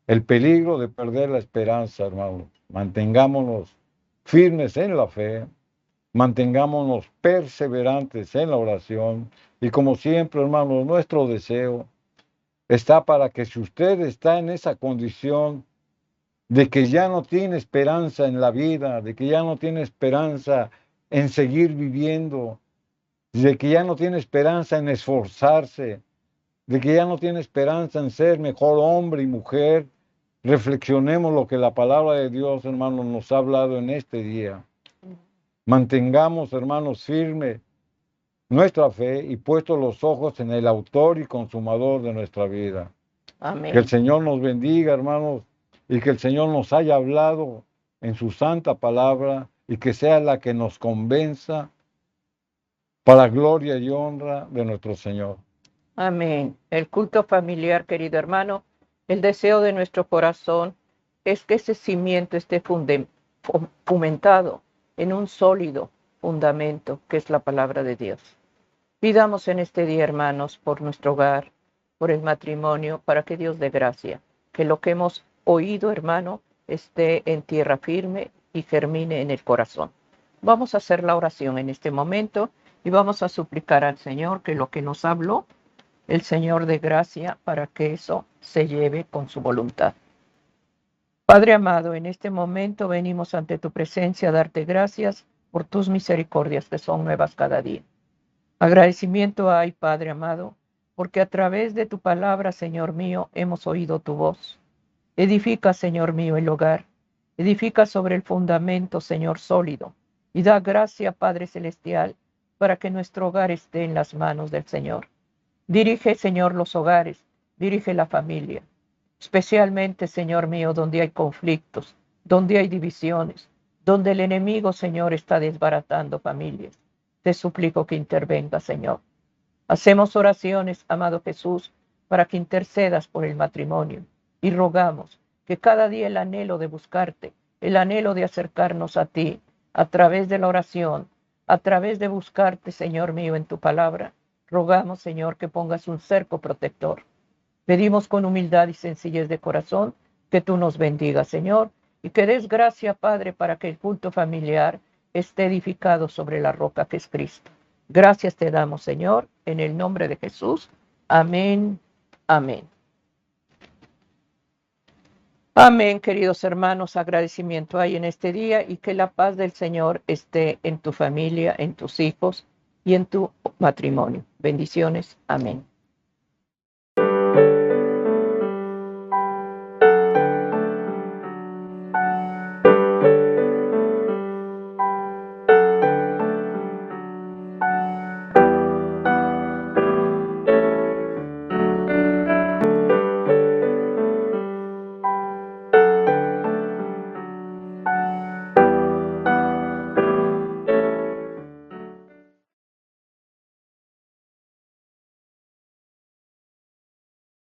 El peligro de perder la esperanza, hermanos, mantengámonos firmes en la fe, mantengámonos perseverantes en la oración y como siempre, hermanos, nuestro deseo está para que si usted está en esa condición de que ya no tiene esperanza en la vida, de que ya no tiene esperanza en seguir viviendo, de que ya no tiene esperanza en esforzarse, de que ya no tiene esperanza en ser mejor hombre y mujer, reflexionemos lo que la palabra de Dios, hermanos, nos ha hablado en este día. Mantengamos, hermanos, firme nuestra fe y puestos los ojos en el autor y consumador de nuestra vida. Amén. Que el Señor nos bendiga, hermanos, y que el Señor nos haya hablado en su santa palabra y que sea la que nos convenza para gloria y honra de nuestro Señor. Amén. El culto familiar, querido hermano, el deseo de nuestro corazón es que ese cimiento esté fomentado en un sólido fundamento que es la palabra de Dios. Pidamos en este día, hermanos, por nuestro hogar, por el matrimonio, para que Dios dé gracia, que lo que hemos oído, hermano, esté en tierra firme y germine en el corazón. Vamos a hacer la oración en este momento y vamos a suplicar al Señor que lo que nos habló, el Señor dé gracia para que eso se lleve con su voluntad. Padre amado, en este momento venimos ante tu presencia a darte gracias por tus misericordias que son nuevas cada día. Agradecimiento hay, Padre amado, porque a través de tu palabra, Señor mío, hemos oído tu voz. Edifica, Señor mío, el hogar. Edifica sobre el fundamento, Señor, sólido. Y da gracia, Padre celestial, para que nuestro hogar esté en las manos del Señor. Dirige, Señor, los hogares. Dirige la familia. Especialmente, Señor mío, donde hay conflictos, donde hay divisiones, donde el enemigo, Señor, está desbaratando familias. Te suplico que intervenga, Señor. Hacemos oraciones, amado Jesús, para que intercedas por el matrimonio y rogamos que cada día el anhelo de buscarte, el anhelo de acercarnos a ti a través de la oración, a través de buscarte, Señor mío, en tu palabra, rogamos, Señor, que pongas un cerco protector. Pedimos con humildad y sencillez de corazón que tú nos bendigas, Señor, y que des gracia, Padre, para que el culto familiar esté edificado sobre la roca que es Cristo. Gracias te damos, Señor, en el nombre de Jesús. Amén. Amén. Amén, queridos hermanos. Agradecimiento hay en este día y que la paz del Señor esté en tu familia, en tus hijos y en tu matrimonio. Bendiciones. Amén.